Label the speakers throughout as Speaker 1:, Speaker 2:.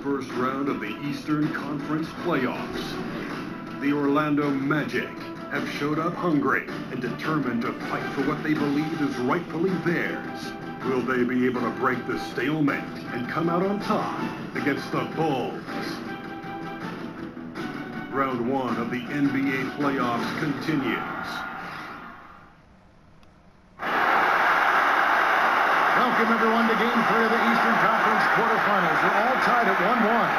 Speaker 1: first round of the Eastern Conference playoffs. The Orlando Magic have showed up hungry and determined to fight for what they believe is rightfully theirs. Will they be able to break the stalemate and come out on top against the Bulls? Round one of the NBA playoffs continues.
Speaker 2: Welcome, everyone, to Game 3 of the Eastern Conference quarterfinals. They're all tied at 1-1.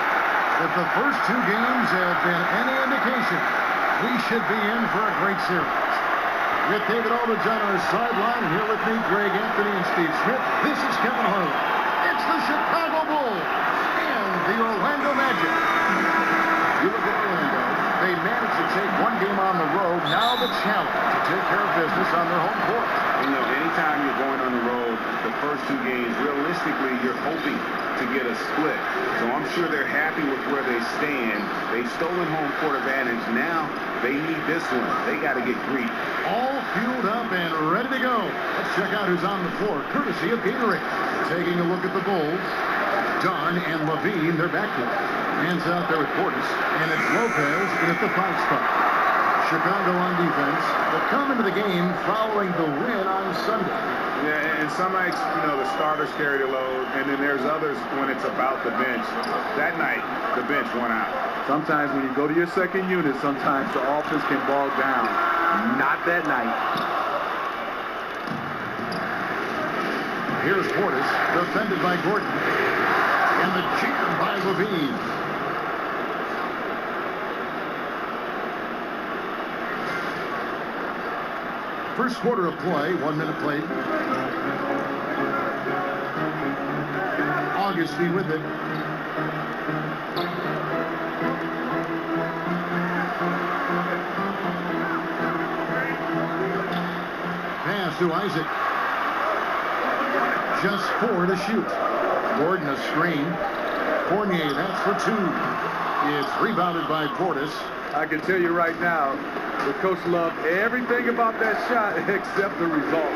Speaker 2: If the first two games have been any indication, we should be in for a great series. With David Aldridge on our sideline, here with me, Greg Anthony and Steve Smith, this is Kevin Harlan. It's the Chicago Bulls and the Orlando Magic. You look at Orlando, they managed to take one game on the road. Now the challenge to take care of business on their home court.
Speaker 3: You know, anytime you're going on the road, the first two games, realistically, you're hoping to get a split. So I'm sure they're happy with where they stand. They've stolen home court advantage. Now they need this one. They got to get greedy.
Speaker 2: All fueled up and ready to go. Let's check out who's on the floor, courtesy of Gatorade. Taking a look at the Bulls. Dunn and Levine, they're backcourt. Hands out there with Portis, and it's Lopez in at the 5 spot. Chicago on defense. They'll come into the game following the win on Sunday.
Speaker 3: Yeah, and some nights, you know, the starters carry the load, and then there's others when it's about the bench. That night, the bench won out.
Speaker 4: Sometimes when you go to your second unit, sometimes the offense can bog down. Not that night.
Speaker 2: Here's Portis, defended by Gordon. And the jam by Levine. First quarter of play, 1 minute played. Augustine with it. Pass to Isaac. Just 4 to shoot. Gordon a screen. Fournier, that's for 2. It's rebounded by Portis.
Speaker 4: I can tell you right now, the coach loved everything about that shot except the result.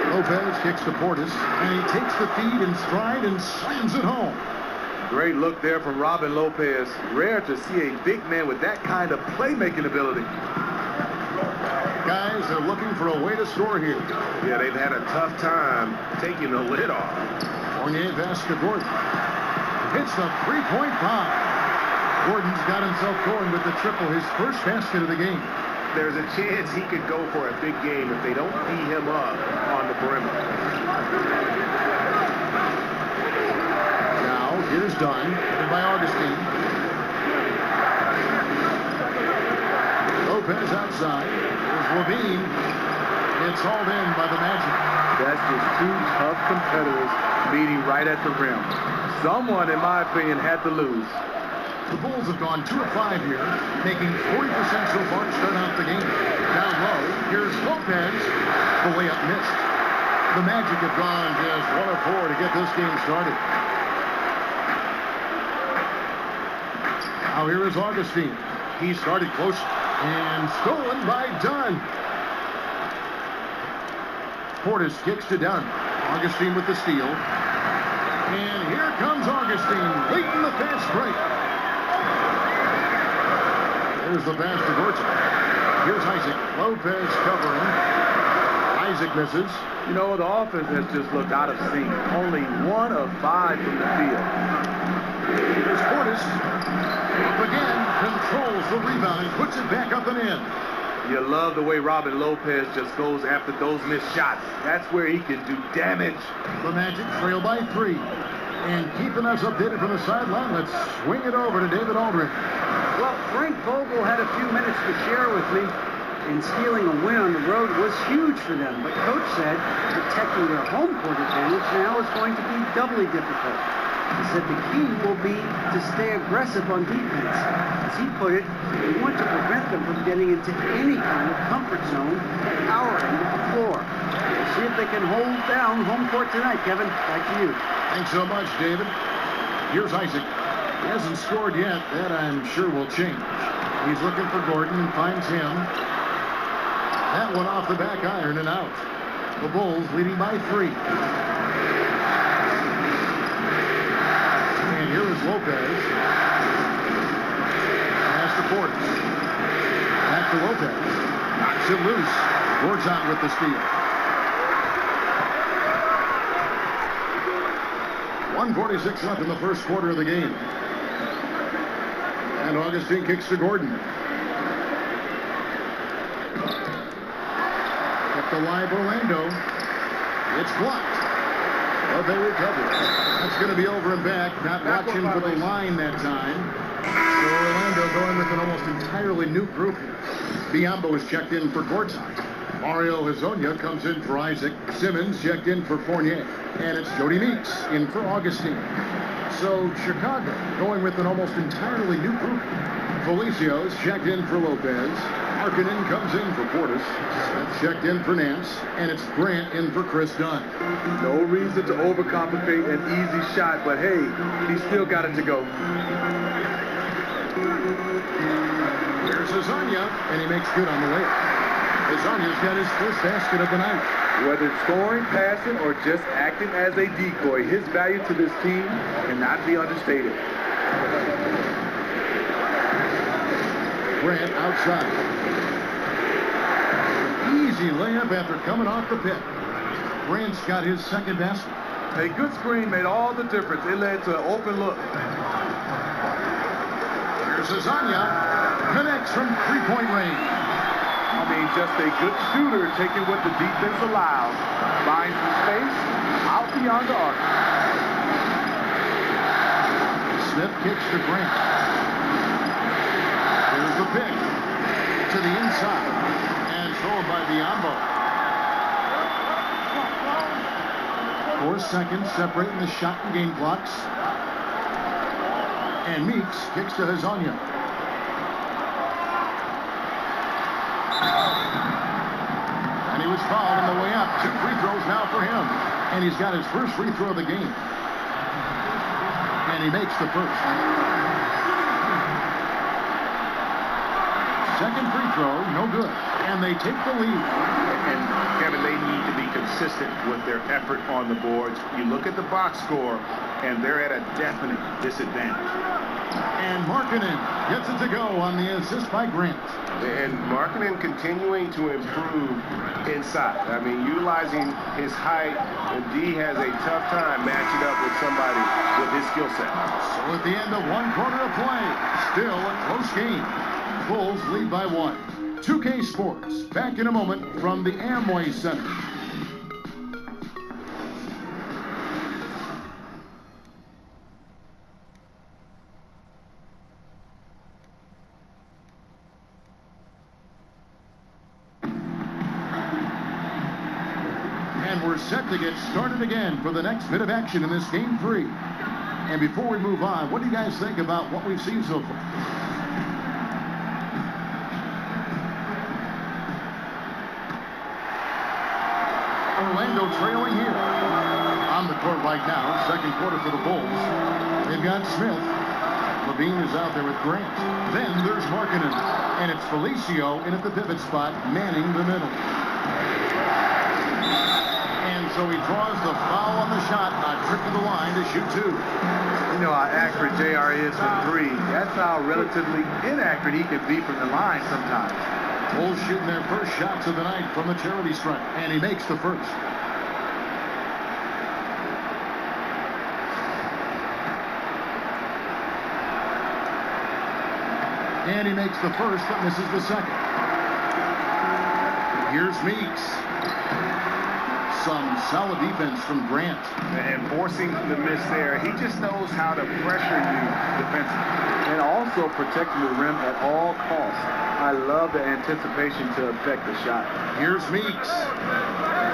Speaker 2: Lopez kicks to Portis, and he takes the feed in stride and slams it home.
Speaker 4: Great look there from Robin Lopez. Rare to see a big man with that kind of playmaking ability.
Speaker 2: Guys are looking for a way to score here.
Speaker 3: Yeah, they've had a tough time taking the lid off.
Speaker 2: Fournier pass to Gordon. Hits the three-point bomb. Gordon's got himself going with the triple, his first basket of the game.
Speaker 3: There's a chance he could go for a big game if they don't tee him up on the perimeter.
Speaker 2: Now, here's Dunn, headed by Augustine. Lopez outside. There's Levine. It's hauled in by the Magic.
Speaker 4: That's just two tough competitors meeting right at the rim. Someone, in my opinion, had to lose.
Speaker 2: The Bulls have gone 2 of 5 here, making 40% so far to start out the game. Down low, here's Lopez. The layup missed. The Magic have gone just 1 of 4 to get this game started. Now here is Augustine. He started close and stolen by Dunn. Portis kicks to Dunn. Augustine with the steal. And here comes Augustine, leading the fast break. There's the pass to Gordon. Here's Isaac. Lopez covering. Isaac misses.
Speaker 4: You know, the offense has just looked out of sync. Only 1 of 5 from the field.
Speaker 2: Here's Portis. Up again. Controls the rebound and puts it back up and in.
Speaker 4: You love the way Robin Lopez just goes after those missed shots. That's where he can do damage.
Speaker 2: The Magic trail by 3. And keeping us updated from the sideline, let's swing it over to David Aldridge.
Speaker 5: Well, Frank Vogel had a few minutes to share with me, and stealing a win on the road was huge for them. But Coach said protecting their home court advantage now is going to be doubly difficult. He said the key will be to stay aggressive on defense. As he put it, we want to prevent them from getting into any kind of comfort zone at our end of the floor. We'll see if they can hold down home court tonight, Kevin. Back to you.
Speaker 2: Thanks so much, David. Here's Isaac. He hasn't scored yet. That, I'm sure, will change. He's looking for Gordon and finds him. That one off the back iron and out. The Bulls leading by 3. Lopez. Pass to Portis. Back to Lopez. Knocks it loose. Gortat with the steal. 1:46 left in the first quarter of the game. And Augustine kicks to Gordon. Kept alive Orlando. It's blocked. But they recover. That's going to be over and back. Not watching for the line that time. So Orlando going with an almost entirely new group here. Biyombo is checked in for Gortat. Mario Hezonja comes in for Isaac. Simmons checked in for Fournier. And it's Jody Meeks in for Augustine. So Chicago going with an almost entirely new group. Felicios checked in for Lopez. Markkanen comes in for Portis. That's checked in for Nance. And it's Grant in for Chris Dunn.
Speaker 4: No reason to overcomplicate an easy shot, but hey, he still got it to go.
Speaker 2: Here's Hezonja, and he makes good on the layup. Hezonja's got his first basket of the night.
Speaker 4: Whether it's scoring, passing, or just acting as a decoy, his value to this team cannot be understated.
Speaker 2: Grant outside. Easy layup after coming off the pit. Grant's got his second basket.
Speaker 4: A good screen made all the difference. It led to an open look.
Speaker 2: Here's Hezonja. Connects from three-point range.
Speaker 4: I mean, just a good shooter taking what the defense allows. Finds some space out beyond the arc.
Speaker 2: Smith kicks to Grant. Here's the pick. To the inside. And thrown by Biyombo. 4 seconds separating the shot and game clocks. And Meeks kicks to Hezonja. And he was fouled on the way up. 2 free throws now for him. And he's got his first free throw of the game. And he makes the first. Second free throw, no good. And they take the lead.
Speaker 3: And Kevin, they need to be consistent with their effort on the boards. You look at the box score, and they're at a definite disadvantage.
Speaker 2: And Markkanen gets it to go on the assist by Grant.
Speaker 3: And Markkanen continuing to improve inside. I mean, utilizing his height, and D has a tough time matching up with somebody with his skill set.
Speaker 2: So at the end of 1 quarter of play, still a close game. Bulls lead by 1. 2K Sports, back in a moment from the Amway Center. And we're set to get started again for the next bit of action in this game 3. And before we move on, what do you guys think about what we've seen so far? Orlando trailing here. On the court right now, second quarter for the Bulls. They've got Smith. Levine is out there with Grant. Then there's Markkanen. And it's Felicio in at the pivot spot, manning the middle. And so he draws the foul on the shot, a trip to the line to shoot 2.
Speaker 4: You know how accurate JR is from 3. That's how relatively inaccurate he can be from the line sometimes.
Speaker 2: Bulls shooting their first shots of the night from the charity stripe, and he makes the first. And he makes the first, but misses the second. Here's Meeks. Some solid defense from Grant.
Speaker 3: And forcing the miss there, he just knows how to pressure you defensively.
Speaker 4: And also protecting the rim at all costs. I love the anticipation to affect the shot.
Speaker 2: Here's Meeks.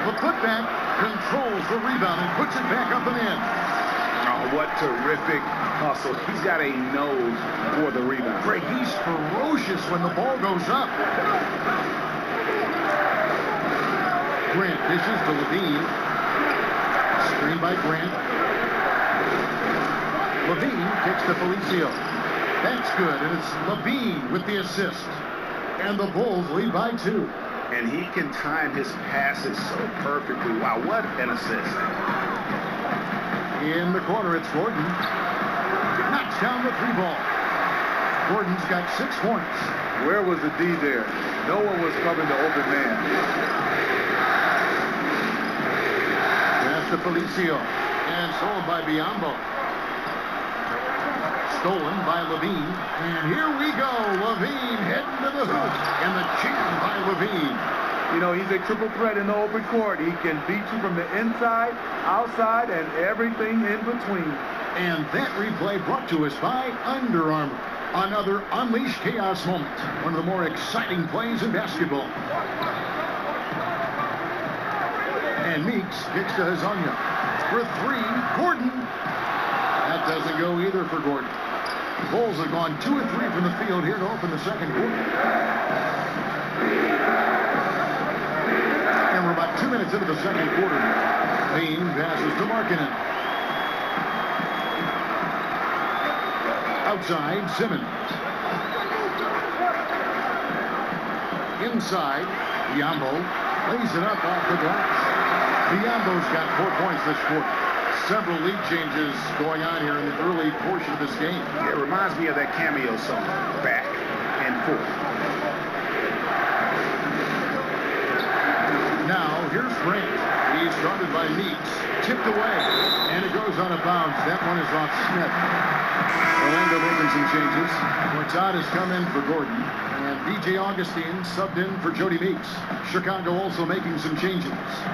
Speaker 2: The putback controls the rebound and puts it back up and in.
Speaker 3: Oh, what terrific hustle. He's got a nose for the rebound.
Speaker 2: Greg, he's ferocious when the ball goes up. Grant dishes to Levine. Screen by Grant. Levine kicks to Felicio. That's good, and it's Levine with the assist. And the Bulls lead by 2.
Speaker 3: And he can time his passes so perfectly. Wow, what an assist.
Speaker 2: In the corner, it's Gordon. knocks down the 3-ball. Gordon's got 6 points.
Speaker 4: Where was the D there? No one was covering the open man.
Speaker 2: Pass to Felicio. And sold by Biyombo. Stolen by Levine. And here we go. Levine heading to the hoop. And the cheer by Levine.
Speaker 4: You know, he's a triple threat in the open court. He can beat you from the inside, outside, and everything in between.
Speaker 2: And that replay brought to us by Under Armour. Another Unleash Chaos moment. One of the more exciting plays in basketball. And Meeks kicks to Hezonja. For 3, Gordon. That doesn't go either for Gordon. The Bulls have gone 2 of 3 from the field here to open the second quarter. And we're about 2 minutes into the second quarter. Bean passes to Markkanen. Outside, Simmons. Inside, Biyombo lays it up off the glass. Biyombo's got 4 points this quarter. Several lead changes going on here in the early portion of this game.
Speaker 3: It reminds me of that cameo song, Back and Forth.
Speaker 2: Now, here's Grant. He's guarded by Meeks. Tipped away. And it goes out of bounds. That one is off Smith. Orlando making some changes. Todd has come in for Gordon. And B.J. Augustine subbed in for Jody Meeks. Chicago also making some changes.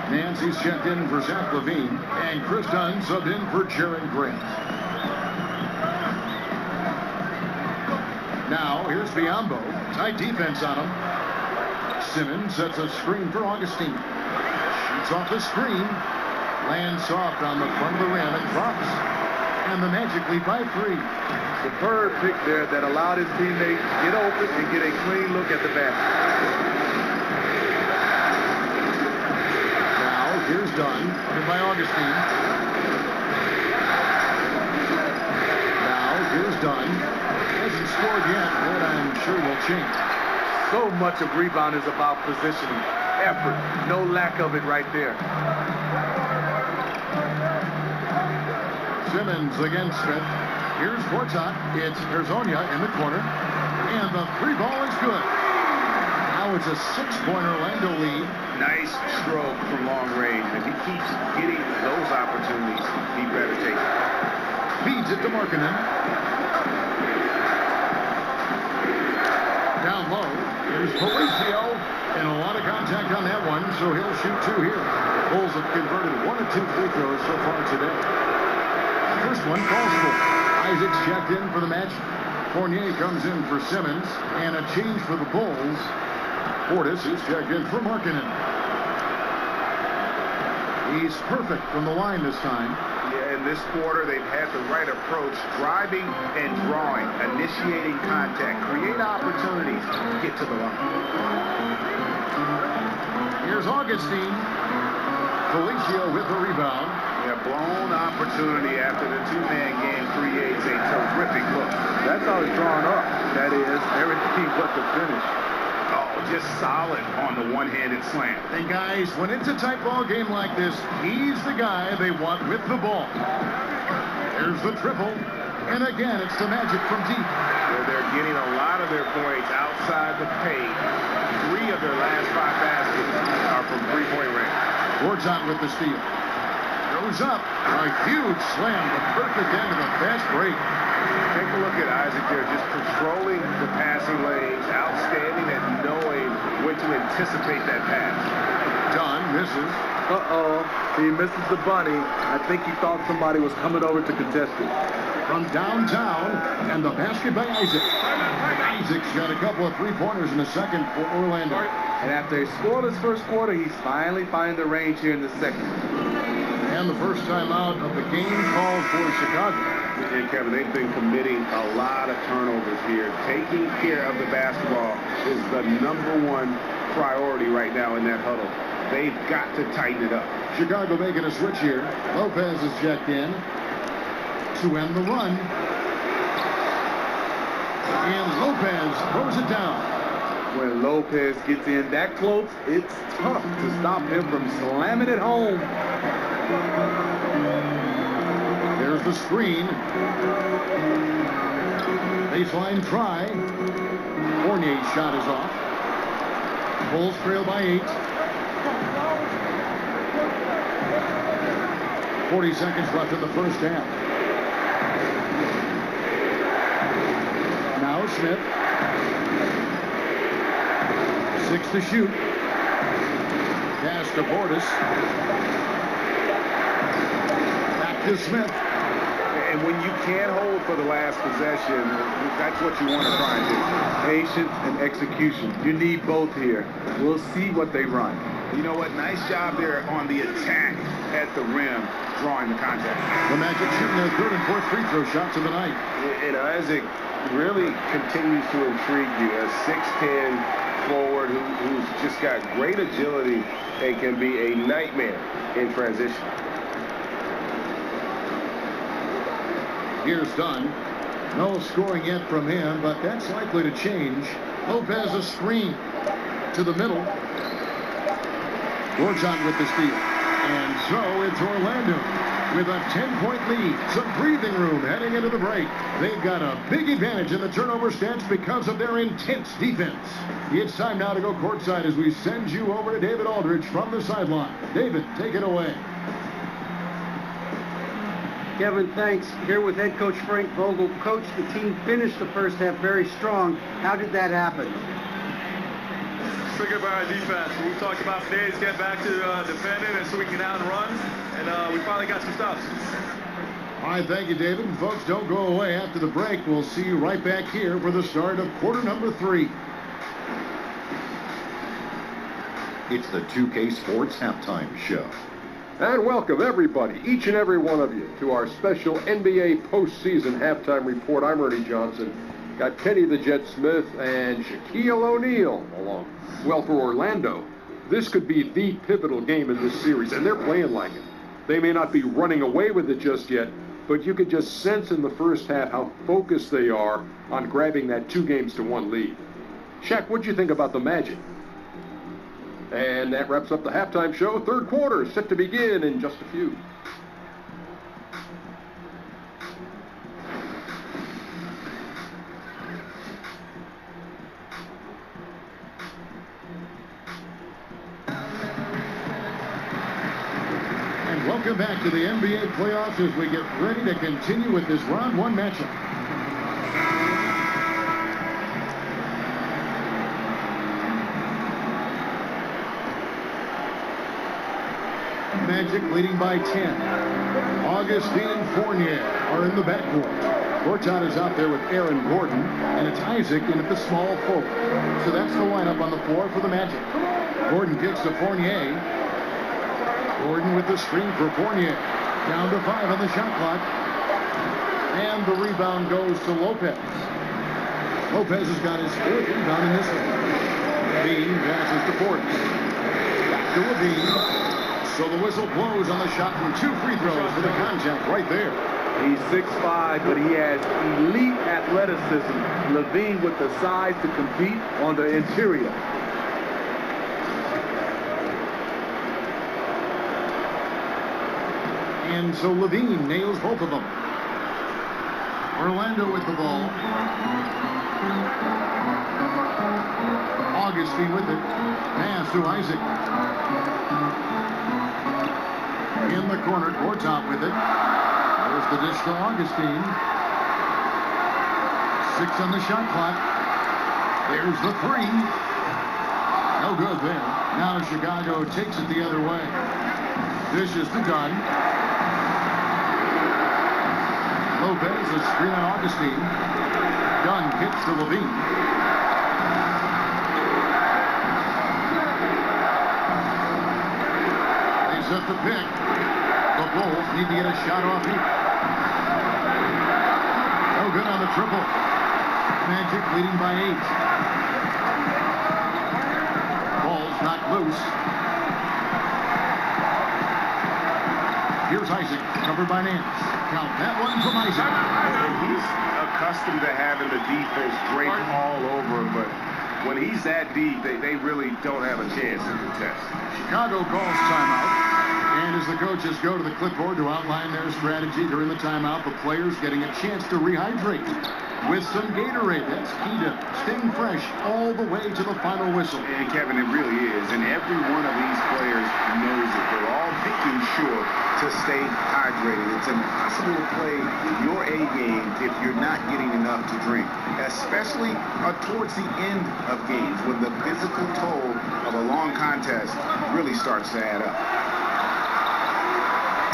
Speaker 2: Nancy's checked in for Zach Levine. And Chris Dunn subbed in for Jaren Grant. Now, here's Biyombo. Tight defense on him. Simmons sets a screen for Augustine. Shoots off the screen. Lands soft on the front of the rim and drops. And the Magic lead by 3.
Speaker 4: Superb pick there that allowed his teammate to get open and get a clean look at the basket.
Speaker 2: Now, here's Dunn. By Augustine. Now, here's Dunn. Hasn't scored yet, but I'm sure will change.
Speaker 4: So much of rebound is about positioning. Effort. No lack of it right there.
Speaker 2: Simmons against Smith. Here's Gortat. It's Hezonja in the corner. And the 3-ball is good. Now it's a 6-point Orlando lead.
Speaker 3: Nice stroke from long range. If he keeps getting those opportunities, he better take it.
Speaker 2: Feeds it to Markkanen. Down low. Here's Felicio. And a lot of contact on that one, so he'll shoot 2 here. Bulls have converted 1 of 2 free throws so far today. First one falls for. Isaac's checked in for the match. Fournier comes in for Simmons. And a change for the Bulls. Portis is checked in for Markkanen. He's perfect from the line this time.
Speaker 3: Yeah, in this quarter, they've had the right approach. Driving and drawing. Initiating contact. Create opportunities. Get to the line.
Speaker 2: Here's Augustine. Felicio with the rebound.
Speaker 3: Yeah, blown opportunity after the 2-man game creates a terrific look.
Speaker 4: That's how it's drawn up. That is, everything but the finish.
Speaker 3: Oh, just solid on the one-handed slam.
Speaker 2: And guys, when it's a tight ball game like this, he's the guy they want with the ball. There's the triple. And again, it's the Magic from deep.
Speaker 3: They're getting a lot of their points outside the paint. 3 of their last 5 baskets are from 3-point range.
Speaker 2: Gortat with the steal. Goes up. A huge slam. The perfect end of the fast break.
Speaker 3: Take a look at Isaac there, just controlling the passing lanes, outstanding at knowing when to anticipate that pass.
Speaker 2: Dunn misses.
Speaker 4: Uh-oh. He misses the bunny. I think he thought somebody was coming over to contest it.
Speaker 2: From downtown, and the basket by Isaac. Isaac's got a couple of 3-pointers in the second for Orlando.
Speaker 4: And after a scoreless first quarter, he's finally finding the range here in the second.
Speaker 2: And the first time out of the game called for Chicago.
Speaker 3: And Kevin, they've been committing a lot of turnovers here. Taking care of the basketball is the #1 priority right now in that huddle. They've got to tighten it up.
Speaker 2: Chicago making a switch here. Lopez is checked in to end the run. And Lopez throws it down.
Speaker 4: When Lopez gets in that close, it's tough to stop him from slamming it home.
Speaker 2: There's the screen. Baseline try. Fournier's shot is off. Bulls trail by 8. 40 seconds left in the first half. Now Smith. 6 to shoot. Pass to Portis. Back to Smith.
Speaker 3: And when you can't hold for the last possession, that's what you want to try and do.
Speaker 4: Patience and execution. You need both here. We'll see what they run.
Speaker 3: You know what? Nice job there on the attack at the rim, drawing the contact.
Speaker 2: The Magic shooting their third and fourth free throw shots of the night.
Speaker 3: And Isaac really continues to intrigue you. A 6'10" forward who's just got great agility and can be a nightmare in transition.
Speaker 2: Here's Dunn. No scoring yet from him, but that's likely to change. Lopez a screen to the middle. Gortat with the steal. And so it's Orlando with a 10-point lead. Some breathing room heading into the break. They've got a big advantage in the turnover stats because of their intense defense. It's time now to go courtside as we send you over to David Aldridge from the sideline. David, take it away.
Speaker 5: Kevin, thanks. Here with head coach Frank Vogel. Coach, the team finished the first half very strong. How did that happen?
Speaker 6: Triggered by our defense. We talked about today is get back to defending and so we can out and run, and we finally got some stops.
Speaker 2: All right, thank you, David. And folks, don't go away after the break. We'll see you right back here for the start of quarter number 3.
Speaker 7: It's the 2K Sports Halftime Show.
Speaker 8: And welcome everybody, each and every one of you, to our special NBA postseason halftime report. I'm Ernie Johnson. Got Kenny the Jet Smith and Shaquille O'Neal along. Well, for Orlando, this could be the pivotal game in this series, and they're playing like it. They may not be running away with it just yet, but you could just sense in the first half how focused they are on grabbing that 2-1 lead. Shaq, what'd you think about the Magic? And that wraps up the halftime show. Third quarter is set to begin in just a few.
Speaker 2: And welcome back to the NBA playoffs as we get ready to continue with this round 1 matchup. Magic leading by 10. Augustine and Fournier are in the backcourt. Gortat is out there with Aaron Gordon, and it's Isaac in at the small forward. So that's the lineup on the floor for the Magic. Gordon kicks to Fournier. Gordon with the screen for Fournier. Down to 5 on the shot clock. And the rebound goes to Lopez. Lopez has got his 4th rebound in this one. Levine passes to Portis. Back to Levine. So the whistle blows on the shot from 2 free throws for the contact right there.
Speaker 4: He's 6'5", but he has elite athleticism. Levine with the size to compete on the interior.
Speaker 2: And so Levine nails both of them. Orlando with the ball. Augustine with it. Pass to Isaac. In the corner, Gortat with it. There's the dish to Augustine. 6 on the shot clock. There's the 3. No good there. Now Chicago takes it the other way. Dish is to Dunn. Lopez, a screen on Augustine. Dunn kicks to Levine. They set the pick. The Bulls need to get a shot off here. No good on the triple. Magic leading by 8. Ball's not loose. Here's Isaac, covered by Nance. Count that one from Isaac.
Speaker 3: He's accustomed to having the defense break all over him, but when he's that deep, they really don't have a chance to contest.
Speaker 2: Chicago calls timeout. And as the coaches go to the clipboard to outline their strategy during the timeout, the players getting a chance to rehydrate with some Gatorade. That's key to staying fresh all the way to the final whistle.
Speaker 3: And Kevin, it really is. And every one of these players knows it. They're all making sure to stay hydrated. It's impossible to play your A game if you're not getting enough to drink, especially towards the end of games when the physical toll of a long contest really starts to add up.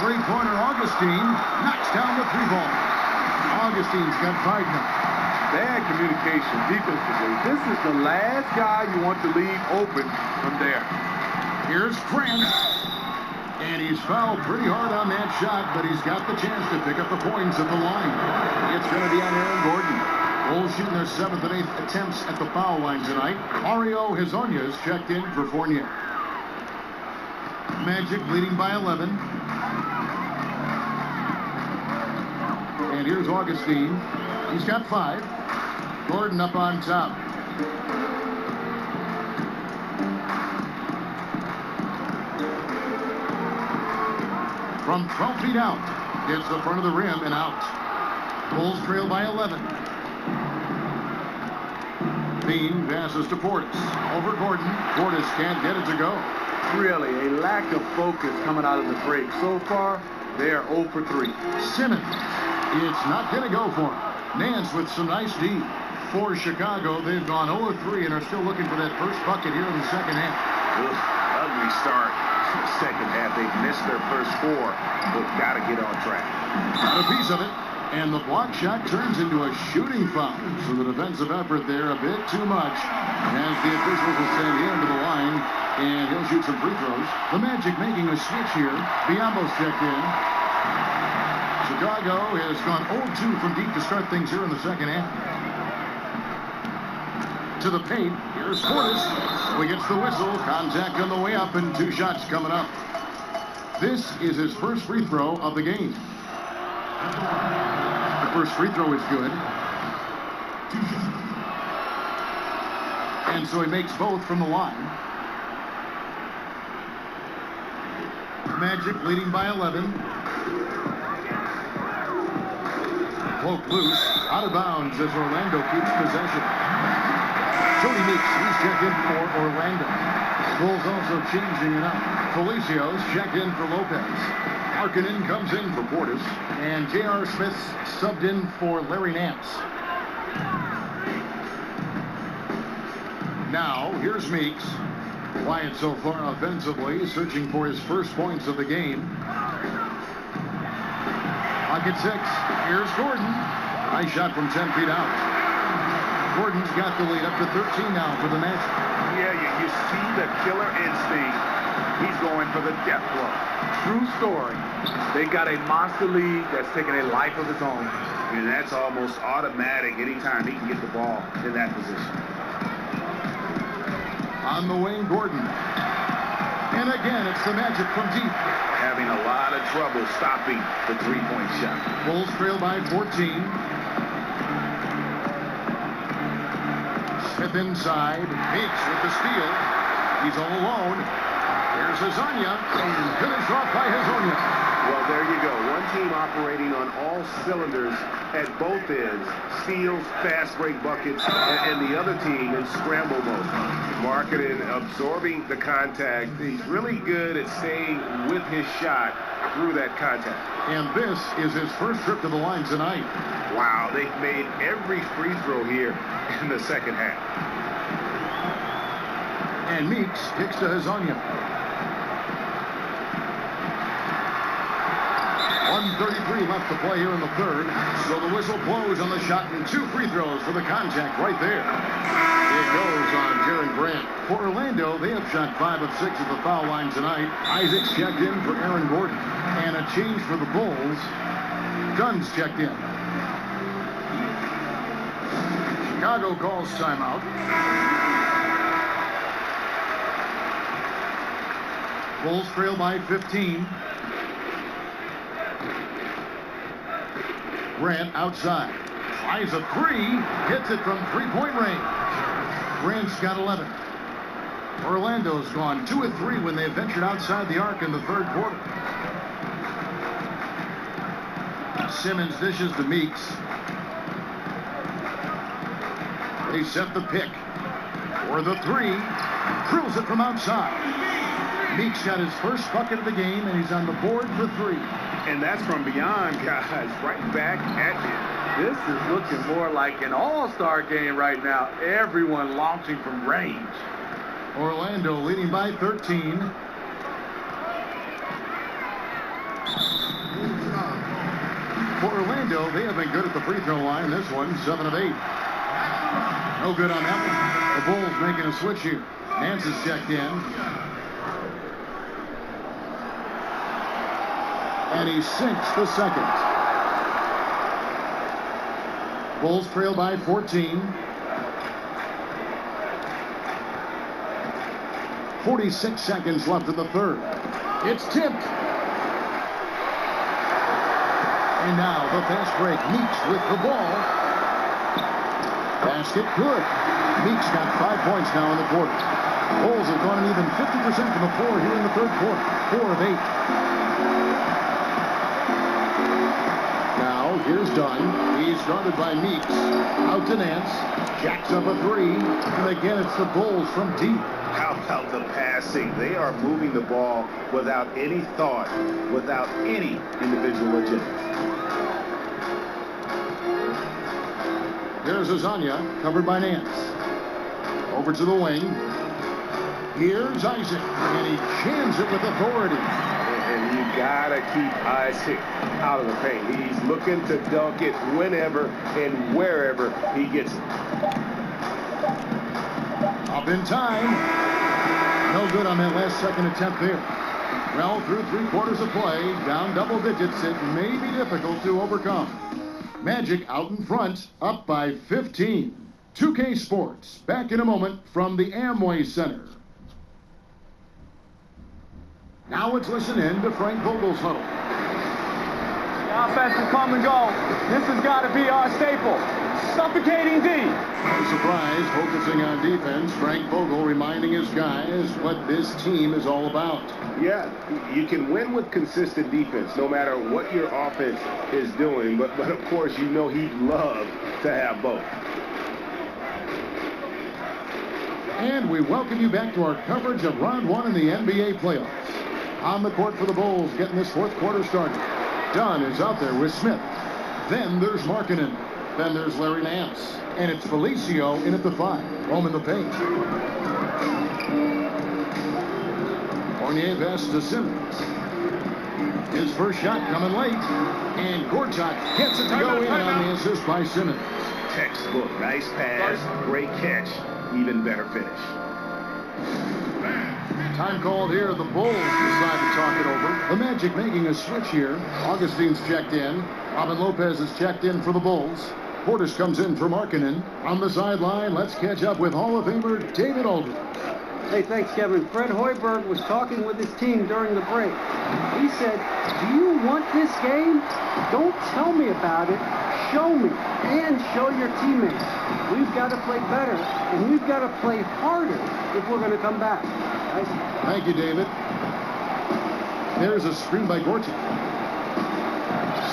Speaker 2: Three-pointer Augustine knocks down the three ball. Augustine's got 5 now.
Speaker 4: Bad communication defensively. This is the last guy you want to leave open from there.
Speaker 2: Here's Grant. And he's fouled pretty hard on that shot, but he's got the chance to pick up the points at the line. It's going to be on Aaron Gordon. Bulls shooting their 7th and 8th attempts at the foul line tonight. Mario Hezonja is checked in for Fournier. Magic leading by 11. And here's Augustine. He's got 5. Gordon up on top. From 12 feet out. Hits the front of the rim and out. Bulls trail by 11. Bean passes to Portis. Over Gordon. Portis can't get it to go.
Speaker 4: Really, a lack of focus coming out of the break. So far, they are 0 for 3.
Speaker 2: Simmons. It's not going to go for him. Nance with some nice D. For Chicago, they've gone 0-3 and are still looking for that first bucket here in the second half.
Speaker 3: Ugly start. Second half, they've missed their first 4, but got to get on track.
Speaker 2: Got a piece of it. And the block shot turns into a shooting foul. So the defensive effort there a bit too much as the officials will send him to the line. And he'll shoot some free throws. The Magic making a switch here. Biombo's checked in. Chicago has gone 0-2 from deep to start things here in the second half. To the paint. Here's Portis. He gets the whistle. Contact on the way up and 2 shots coming up. This is his first free throw of the game. The first free throw is good. And so he makes both from the line. Magic leading by 11. Poke loose. Out of bounds as Orlando keeps possession. Jody Meeks, he's checked in for Orlando. Bulls also changing it up. Felicios checked in for Lopez. Markkanen comes in for Portis. And J.R. Smith subbed in for Larry Nance. Now, here's Meeks. Quiet so far offensively, searching for his first points of the game. Pocket 6. Here's Gordon. Nice shot from 10 feet out. Gordon's got the lead up to 13 now for the Magic.
Speaker 3: Yeah, you see the killer instinct. He's going for the death blow.
Speaker 4: True story. They got a monster lead that's taking a life of its own.
Speaker 3: And that's almost automatic anytime he can get the ball in that position.
Speaker 2: On the wing, Gordon. And again, it's the Magic from deep.
Speaker 3: Having a lot of trouble stopping the three-point shot.
Speaker 2: Bulls trail by 14. Smith inside. Meeks with the steal. He's all alone. Here's Hezonja. And finished off by Hezonja.
Speaker 3: Well, there you go. One team operating on all cylinders at both ends. Steals, fast break buckets, and the other team in scramble mode. Markkanen absorbing the contact. He's really good at staying with his shot through that contact.
Speaker 2: And this is his first trip to the line tonight.
Speaker 3: Wow, they've made every free throw here in the second half.
Speaker 2: And Meeks kicks to Hezonja. 1:33 left to play here in the third. So the whistle blows on the shot and 2 free throws for the contact right there. It goes on Jaren Grant. For Orlando, they have shot 5 of 6 at the foul line tonight. Isaac's checked in for Aaron Gordon. And a change for the Bulls. Dunn's checked in. Chicago calls timeout. Bulls trail by 15. Grant outside. Tries a 3. Hits it from 3-point range. Grant's got 11. Orlando's gone 2 of 3 when they ventured outside the arc in the third quarter. Simmons dishes to Meeks. They set the pick for the 3. Drills it from outside. Meeks got his first bucket of the game, and he's on the board for 3.
Speaker 3: And that's from beyond, guys. Right back at you.
Speaker 4: This is looking more like an all-star game right now. Everyone launching from range.
Speaker 2: Orlando leading by 13. For Orlando, they have been good at the free throw line. This one, 7 of 8. No good on that one. The Bulls making a switch here. Nance is checked in. And he sinks the second. Bulls trail by 14. 46 seconds left in the third. It's tipped. And now the fast break. Meeks with the ball. Basket good. Meeks got 5 points now in the quarter. Bulls have gone an even 50% from the floor here in the third quarter. 4 of 8. Now here's Dunn. He's guarded by Meeks. Out to Nance. Jacks up a 3. And again it's the Bulls from deep.
Speaker 3: How about the passing? They are moving the ball without any thought, without any individual agenda.
Speaker 2: Here's Azania, covered by Nance. Over to the wing. Here's Isaac, and he jams it with authority.
Speaker 3: And you gotta keep Isaac out of the paint. He's looking to dunk it whenever and wherever he gets it.
Speaker 2: Up in time. No good on that last second attempt there. Well, through 3 quarters of play, down double digits, it may be difficult to overcome. Magic out in front, up by 15. 2K Sports, back in a moment from the Amway Center. Now let's listen in to Frank Vogel's huddle.
Speaker 6: The offense will come and go. This has got to be our staple. Suffocating D.
Speaker 2: No surprise, focusing on defense, Frank Vogel reminding his guys what this team is all about.
Speaker 3: Yeah, you can win with consistent defense no matter what your offense is doing, but of course you know he'd love to have both.
Speaker 2: And we welcome you back to our coverage of round 1 in the NBA playoffs. On the court for the Bulls, getting this fourth quarter started. Dunn is out there with Smith. Then there's Markkanen. Then there's Larry Nance. And it's Felicio in at the 5. Home in the paint. Fournier pass to Simmons. His first shot coming late. And Gortat gets it to go in on the assist by Simmons.
Speaker 3: Textbook. Nice pass. Great catch. Even better finish.
Speaker 2: Time called here. The Bulls decide to talk it over. The Magic making a switch here. Augustine's checked in. Robin Lopez is checked in for the Bulls. Portis comes in for Markkanen. On the sideline, let's catch up with Hall of Famer David Aldridge.
Speaker 5: Hey, thanks, Kevin. Fred Hoiberg was talking with his team during the break. He said, do you want this game? Don't tell me about it. Show me and show your teammates. We've got to play better, and we've got to play harder if we're going to come back.
Speaker 2: Thank you, David. There's a screen by Gortat.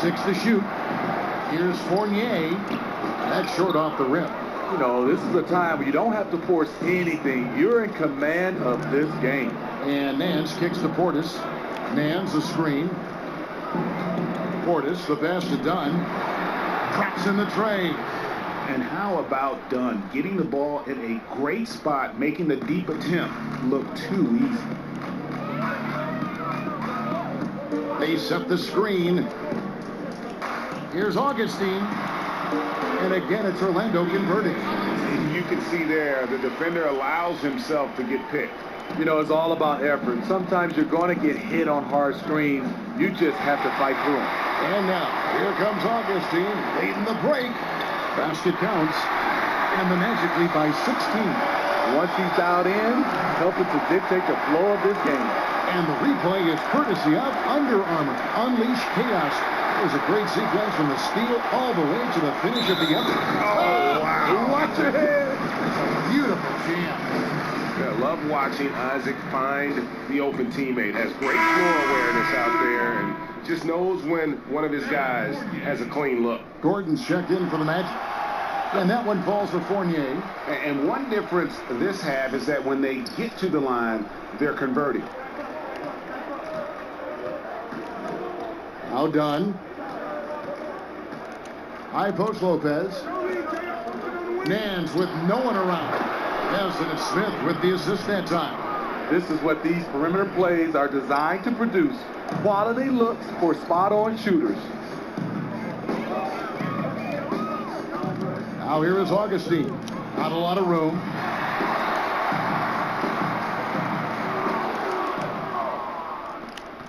Speaker 2: 6 to shoot. Here's Fournier. That's short off the rim.
Speaker 4: You know, this is a time where you don't have to force anything. You're in command of this game.
Speaker 2: And Nance kicks to Portis. Nance the screen. Portis, the pass to Dunn. Drops in the tray.
Speaker 3: And how about Dunn getting the ball in a great spot, making the deep attempt look too easy.
Speaker 2: They set the screen. Here's Augustine. And again, it's Orlando converting.
Speaker 3: You can see there, the defender allows himself to get picked.
Speaker 4: You know, it's all about effort. Sometimes you're going to get hit on hard screens. You just have to fight through them.
Speaker 2: And now, here comes Augustine, leading the break. Basket counts, and the Magic lead by 16.
Speaker 4: Once he's dialed in, helping to dictate the flow of this game.
Speaker 2: And the replay is courtesy of Under Armour. Unleash chaos. There's a great sequence from the steal all the way to the finish of the effort.
Speaker 3: Oh, wow.
Speaker 2: Watch your head. Beautiful jam.
Speaker 3: Yeah, love watching Isaac find the open teammate. Has great floor awareness out there and just knows when one of his guys has a clean look.
Speaker 2: Gordon's checked in for the Magic. And that one falls for Fournier.
Speaker 3: And one difference this half is that when they get to the line, they're converting.
Speaker 2: Now done. High post Lopez. Nance with no one around. Yes, and it's Smith with the assist that time.
Speaker 4: This is what these perimeter plays are designed to produce. Quality looks for spot-on shooters.
Speaker 2: Now here is Augustine. Not a lot of room.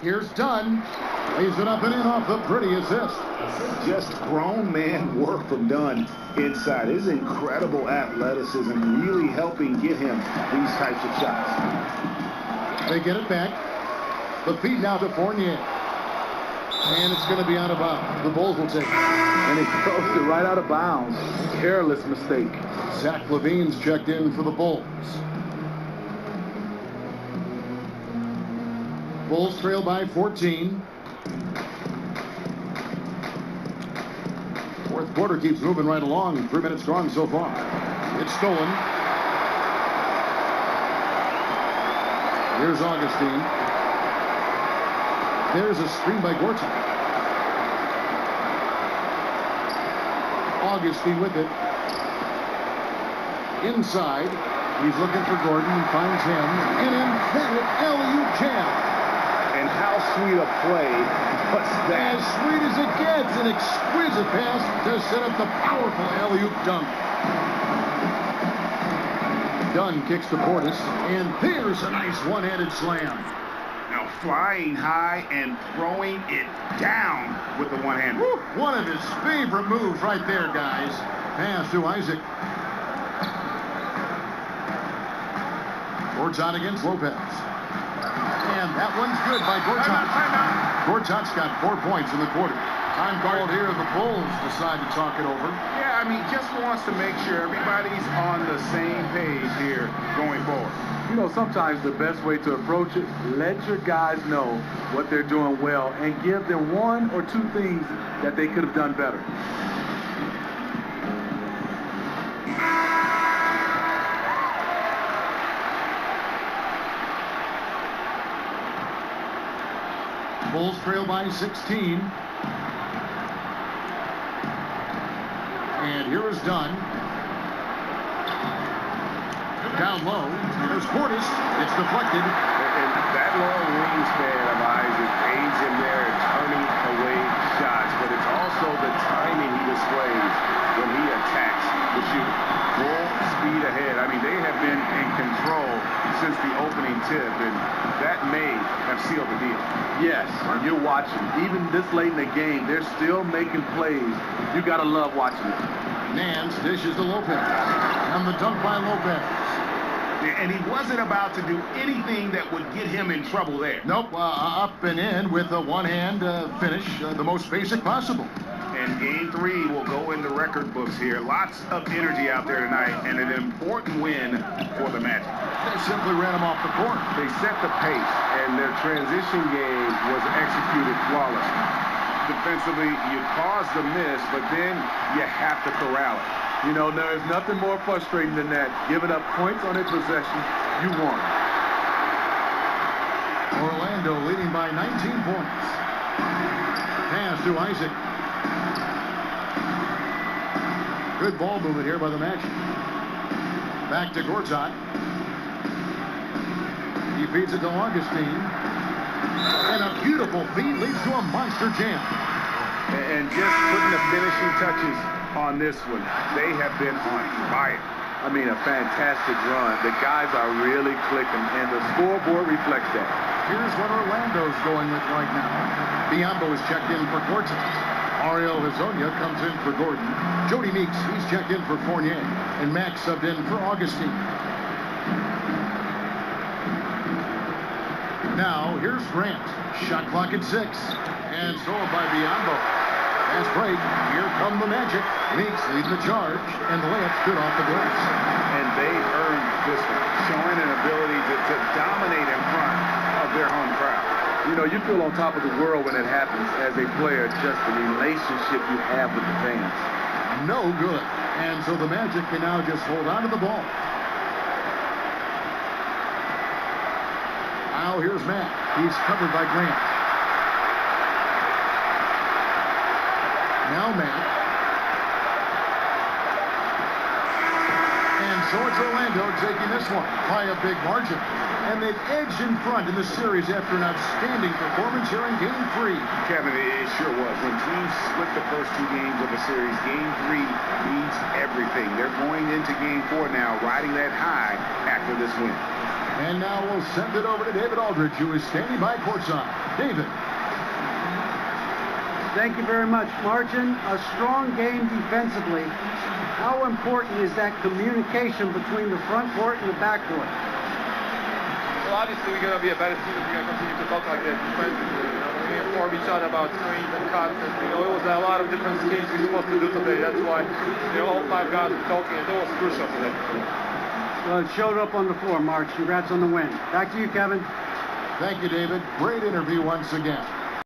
Speaker 2: Here's Dunn. Lays it up and in off the pretty assist.
Speaker 3: Just grown man work from Dunn inside. His incredible athleticism really helping get him these types of shots.
Speaker 2: They get it back. The feed now to Fournier. And it's going to be out of bounds. The Bulls will take it.
Speaker 4: And he throws it right out of bounds. Careless mistake.
Speaker 2: Zach LaVine's checked in for the Bulls. Bulls trail by 14. Fourth quarter keeps moving right along. 3 minutes gone so far. It's stolen. Here's Augustine. There's a screen by Gortat. Augustine with it. Inside. He's looking for Gordon and finds him. An emphatic alley-oop jam.
Speaker 3: And how sweet a play was that?
Speaker 2: As sweet as it gets. An exquisite pass to set up the powerful alley-oop dunk. Dunn kicks to Portis. And there's a nice one-handed slam.
Speaker 3: Now flying high and throwing it down with the one-hand.
Speaker 2: One of his favorite moves right there, guys. Pass to Isaac. Gortat against Lopez. And that one's good by Gortat. Gortat's got 4 points in the quarter. Time called here. The Bulls decide to talk it over.
Speaker 3: Yeah, I mean, just wants to make sure everybody's on the same page here going forward.
Speaker 4: You know, sometimes the best way to approach it, let your guys know what they're doing well and give them 1 or 2 things that they could have done better.
Speaker 2: Bulls trail by 16. And here is Dunn. Down low. There's Portis. It's deflected.
Speaker 3: And that long wingspan of Isaac aids him there in turning away shots, but it's also the timing he displays when he attacks the shooter. Full speed ahead. I mean, they have been in control since the opening tip, and that may have sealed the deal.
Speaker 4: Yes, and you're watching. Even this late in the game, they're still making plays. You got to love watching it.
Speaker 2: Nance dishes to Lopez. And the dunk by Lopez.
Speaker 3: And he wasn't about to do anything that would get him in trouble there.
Speaker 2: Nope, up and in with a one-hand finish, the most basic possible.
Speaker 3: And game 3 will go in the record books here. Lots of energy out there tonight, and an important win for the Magic.
Speaker 2: They simply ran him off the court.
Speaker 3: They set the pace, and their transition game was executed flawlessly. Defensively, you cause the miss, but then you have to corral it.
Speaker 4: You know, there is nothing more frustrating than that. Giving up points on a possession, you won.
Speaker 2: Orlando leading by 19 points. Pass to Isaac. Good ball movement here by the Magic. Back to Gortat. He feeds it to Augustine. And a beautiful feed leads to a monster jam.
Speaker 3: And just putting the finishing touches on this one. They have been on fire.
Speaker 4: I mean, a fantastic run. The guys are really clicking, and the scoreboard reflects that.
Speaker 2: Here's what Orlando's going with right now. Biyombo is checked in for Gortat. Ariel Hezonja comes in for Gordon. Jody Meeks, he's checked in for Fournier. And Max subbed in for Augustine. Now, here's Grant. Shot clock at 6. And stolen by Biyombo. Fast break. Here come the Magic. Meeks leads the charge. And the layup's good off the glass.
Speaker 3: and they've earned this one, showing an ability to dominate in front of their home crowd.
Speaker 4: You know, you feel on top of the world when it happens as a player, just the relationship you have with the fans.
Speaker 2: No good. And so the Magic can now just hold on to the ball. Now here's Matt. He's covered by Grant. Now Matt. And so it's Orlando taking this one by a big margin. And they've edged in front in the series after an outstanding performance here in Game 3.
Speaker 3: Kevin, it sure was. When teams split the first 2 games of a series, Game 3 means everything. They're going into Game 4 now, riding that high after this win.
Speaker 2: And now we'll send it over to David Aldridge, who is standing by courtside. David.
Speaker 5: Thank you very much, Martin. A strong game defensively. How important is that communication between the front court and the back court?
Speaker 6: Well, obviously, we're going to be a better team if we're going to continue to talk like that defensively. We inform each other about screens and cuts. And, it was a lot of different schemes we're supposed to do today. That's why all 5 guys were talking, and that was crucial today.
Speaker 5: Well, it showed up on the floor, March. Congrats on the win. Back to you, Kevin.
Speaker 2: Thank you, David. Great interview once again.